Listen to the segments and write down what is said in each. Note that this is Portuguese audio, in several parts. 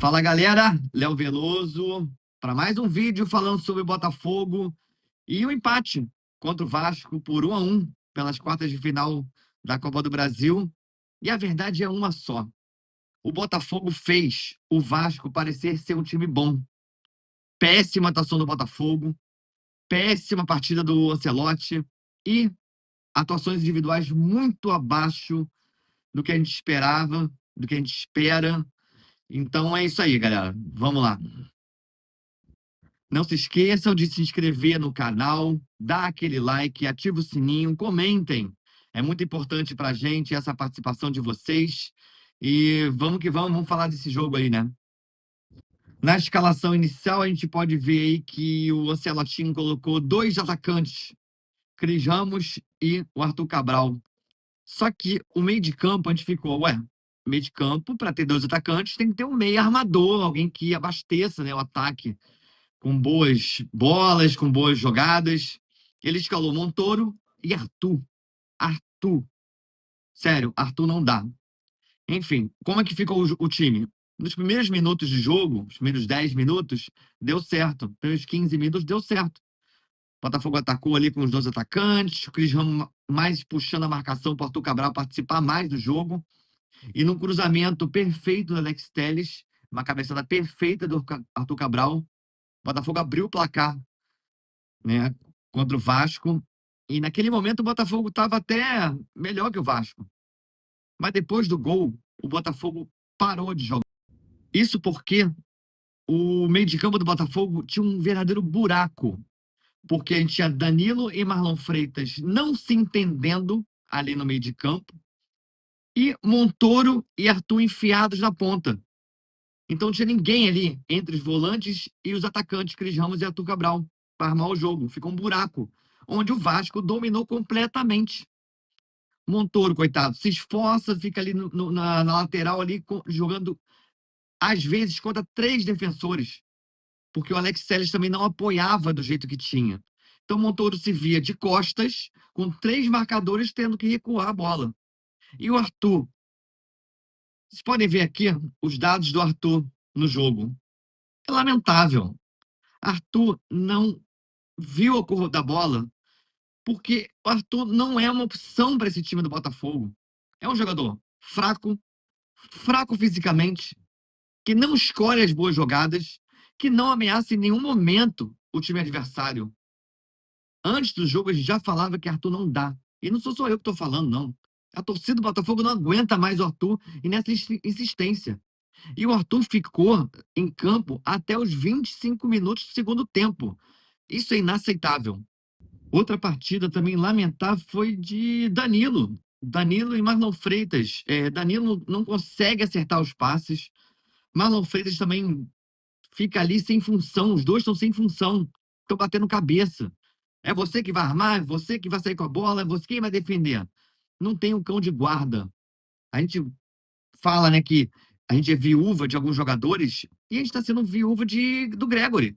Fala galera, Léo Veloso, para mais um vídeo falando sobre o Botafogo e o empate contra o Vasco por 1-1 pelas quartas de final da Copa do Brasil. E a verdade é uma só: o Botafogo fez o Vasco parecer ser um time bom. Péssima atuação do Botafogo, péssima partida do Ancelotti e atuações individuais muito abaixo do que a gente esperava, do que a gente espera. Então é isso aí, galera. Vamos lá. Não se esqueçam de se inscrever no canal, dar aquele like, ativa o sininho, comentem. É muito importante para a gente essa participação de vocês. E vamos que vamos falar desse jogo aí, né? Na escalação inicial, a gente pode ver aí que o Ancelotti colocou dois atacantes, Cris Ramos e o Arthur Cabral. Só que o meio de campo, a gente ficou, meio de campo, para ter dois atacantes, tem que ter um meio armador, alguém que abasteça, né, o ataque com boas bolas, com boas jogadas. Ele escalou Montoro e Arthur. Arthur. Sério, Arthur não dá. Enfim, como é que ficou o time? Nos primeiros minutos de jogo, os primeiros 10 minutos, deu certo. Nos primeiros 15 minutos, deu certo. O Botafogo atacou ali com os dois atacantes, o Cris Ramos mais puxando a marcação para o Arthur Cabral participar mais do jogo. E num cruzamento perfeito do Alex Telles, uma cabeçada perfeita do Arthur Cabral, o Botafogo abriu o placar, né, contra o Vasco. E naquele momento o Botafogo estava até melhor que o Vasco. Mas depois do gol, o Botafogo parou de jogar. Isso porque o meio de campo do Botafogo tinha um verdadeiro buraco. Porque a gente tinha Danilo e Marlon Freitas não se entendendo ali no meio de campo. E Montoro e Arthur enfiados na ponta. Então não tinha ninguém ali entre os volantes e os atacantes, Cris Ramos e Arthur Cabral, para armar o jogo. Ficou um buraco, onde o Vasco dominou completamente. Montoro, coitado, se esforça, fica ali na lateral, ali jogando, às vezes, contra três defensores, porque o Alex Telles também não apoiava do jeito que tinha. Então, Montoro se via de costas, com três marcadores tendo que recuar a bola. E o Arthur, vocês podem ver aqui os dados do Arthur no jogo. É lamentável. Arthur não viu a cor da bola, porque o Arthur não é uma opção para esse time do Botafogo. É um jogador fraco, fraco fisicamente, que não escolhe as boas jogadas, que não ameaça em nenhum momento o time adversário. Antes do jogo, a gente já falava que Arthur não dá. E não sou só eu que estou falando, não. A torcida do Botafogo não aguenta mais o Arthur e nessa insistência. E o Arthur ficou em campo até os 25 minutos do segundo tempo. Isso é inaceitável. Outra partida também lamentável foi de Danilo. Danilo e Marlon Freitas. Danilo não consegue acertar os passes. Marlon Freitas também fica ali sem função. Os dois estão sem função. Estão batendo cabeça. É você que vai armar, é você que vai sair com a bola, é você quem vai defender. Não tem um cão de guarda. A gente fala, né, que a gente é viúva de alguns jogadores e a gente está sendo viúva do Gregory.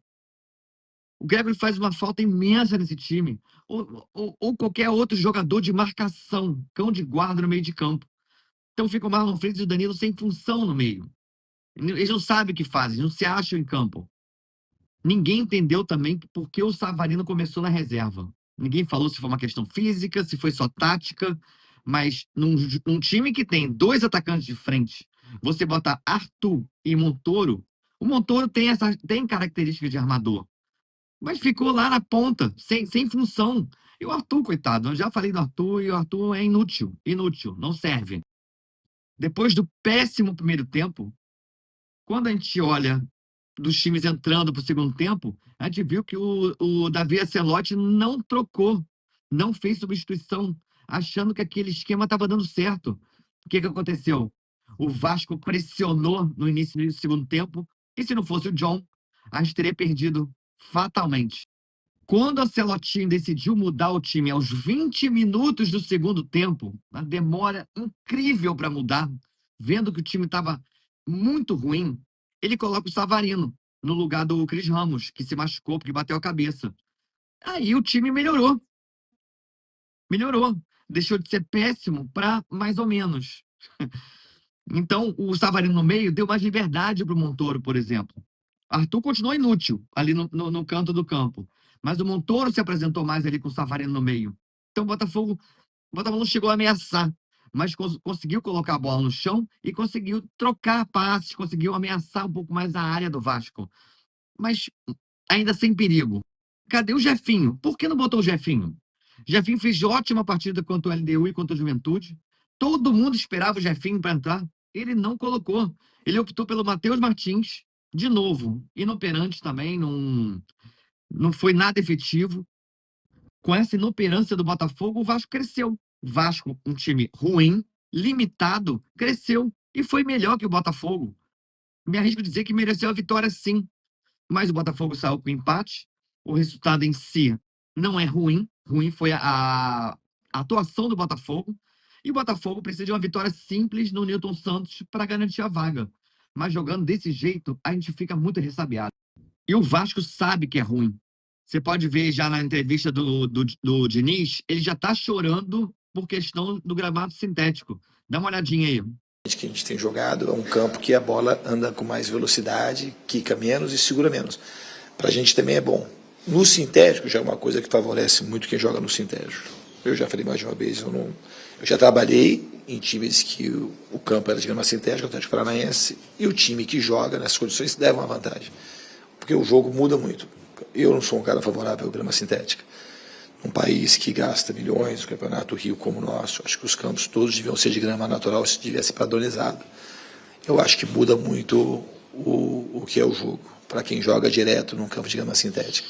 O Gregory faz uma falta imensa nesse time. Ou qualquer outro jogador de marcação, cão de guarda no meio de campo. Então fica o Marlon Freitas e o Danilo sem função no meio. Eles não sabem o que fazem, não se acham em campo. Ninguém entendeu também por que o Savarino começou na reserva. Ninguém falou se foi uma questão física, se foi só tática. Mas num time que tem dois atacantes de frente, você bota Arthur e Montoro, o Montoro tem características de armador. Mas ficou lá na ponta, sem função. E o Arthur, coitado, eu já falei do Arthur, e o Arthur é inútil, não serve. Depois do péssimo primeiro tempo, quando a gente olha dos times entrando para o segundo tempo, a gente viu que o Davi Ancelotti não trocou, não fez substituição, achando que aquele esquema estava dando certo. O que aconteceu? O Vasco pressionou no início do segundo tempo, e se não fosse o John, a gente teria perdido fatalmente. Quando a Ancelotti decidiu mudar o time aos 20 minutos do segundo tempo, uma demora incrível para mudar, vendo que o time estava muito ruim, ele coloca o Savarino no lugar do Cris Ramos, que se machucou porque bateu a cabeça. Aí o time melhorou. Melhorou. Deixou de ser péssimo para mais ou menos. Então, o Savarino no meio deu mais liberdade para o Montoro, por exemplo. Arthur continuou inútil ali no canto do campo. Mas o Montoro se apresentou mais ali com o Savarino no meio. Então, o Botafogo não chegou a ameaçar, mas conseguiu colocar a bola no chão e conseguiu trocar passes, conseguiu ameaçar um pouco mais a área do Vasco. Mas ainda sem perigo. Cadê o Jefinho? Por que não botou o Jefinho? Jefinho fez ótima partida contra o LDU e contra o Juventude. Todo mundo esperava o Jefinho para entrar. Ele não colocou. Ele optou pelo Matheus Martins, de novo, inoperante também, não foi nada efetivo. Com essa inoperância do Botafogo, o Vasco cresceu. O Vasco, um time ruim, limitado, cresceu e foi melhor que o Botafogo. Me arrisco dizer que mereceu a vitória, sim. Mas o Botafogo saiu com empate. O resultado em si não é ruim. Ruim foi a atuação do Botafogo. E o Botafogo precisa de uma vitória simples no Newton Santos para garantir a vaga. Mas jogando desse jeito, a gente fica muito ressabiado. E o Vasco sabe que é ruim. Você pode ver já na entrevista do Diniz, ele já está chorando por questão do gramado sintético. Dá uma olhadinha aí. Que a gente tem jogado é um campo que a bola anda com mais velocidade, quica menos e segura menos. Para a gente também é bom. No sintético já é uma coisa que favorece muito quem joga no sintético. Eu já falei mais de uma vez, eu já trabalhei em times que o campo era de grama sintética, o Atlético Paranaense, e o time que joga nessas condições leva uma vantagem. Porque o jogo muda muito. Eu não sou um cara favorável à grama sintética. Um país que gasta milhões, o Campeonato Rio como o nosso, acho que os campos todos deviam ser de grama natural, se devia ser padronizado. Eu acho que muda muito o que é o jogo, para quem joga direto num campo de grama sintética.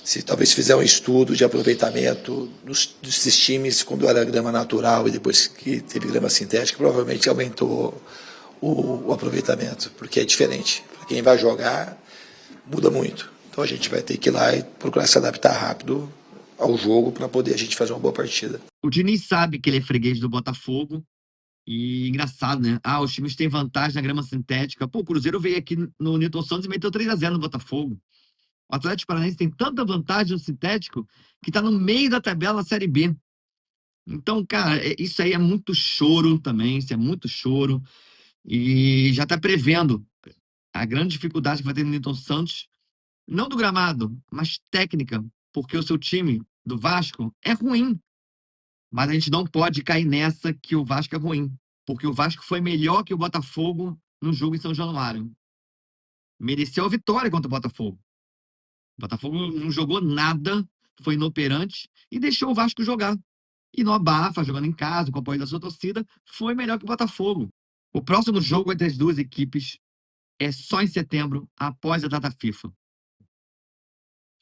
Se talvez fizer um estudo de aproveitamento desses times quando era grama natural e depois que teve grama sintética, provavelmente aumentou o aproveitamento, porque é diferente. Para quem vai jogar, muda muito. Então a gente vai ter que ir lá e procurar se adaptar rápido ao jogo para poder a gente fazer uma boa partida. O Diniz sabe que ele é freguês do Botafogo. E engraçado, né? Os times têm vantagem na grama sintética. Pô, o Cruzeiro veio aqui no Newton Santos e meteu 3-0 no Botafogo. O Atlético Paranaense tem tanta vantagem no sintético que tá no meio da tabela na Série B. Então, cara, isso aí é muito choro também. Isso é muito choro. E já tá prevendo a grande dificuldade que vai ter no Newton Santos, não do gramado, mas técnica, porque o seu time do Vasco é ruim. Mas a gente não pode cair nessa que o Vasco é ruim, porque o Vasco foi melhor que o Botafogo no jogo em São Januário. Mereceu a vitória contra o Botafogo. O Botafogo não jogou nada, foi inoperante e deixou o Vasco jogar. E no abafa, jogando em casa, com o apoio da sua torcida, foi melhor que o Botafogo. O próximo jogo entre as duas equipes é só em setembro, após a data FIFA.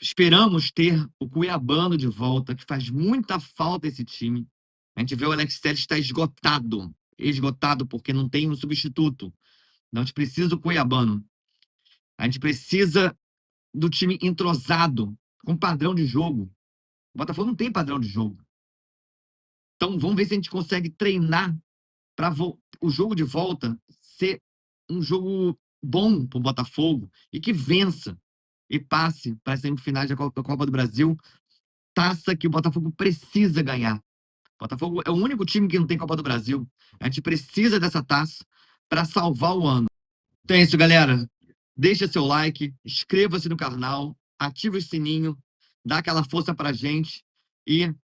Esperamos ter o Cuiabano de volta, que faz muita falta esse time. A gente vê o Alex Telles está esgotado porque não tem um substituto. Então a gente precisa do Cuiabano. A gente precisa do time entrosado, com padrão de jogo. O Botafogo não tem padrão de jogo. Então vamos ver se a gente consegue treinar para o jogo de volta ser um jogo bom para o Botafogo e que vença e passe para as semifinais da Copa do Brasil. Taça que o Botafogo precisa ganhar. O Botafogo é o único time que não tem Copa do Brasil. A gente precisa dessa taça para salvar o ano. Então é isso, galera. Deixa seu like, inscreva-se no canal, ative o sininho, dá aquela força pra gente e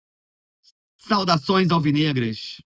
saudações alvinegras.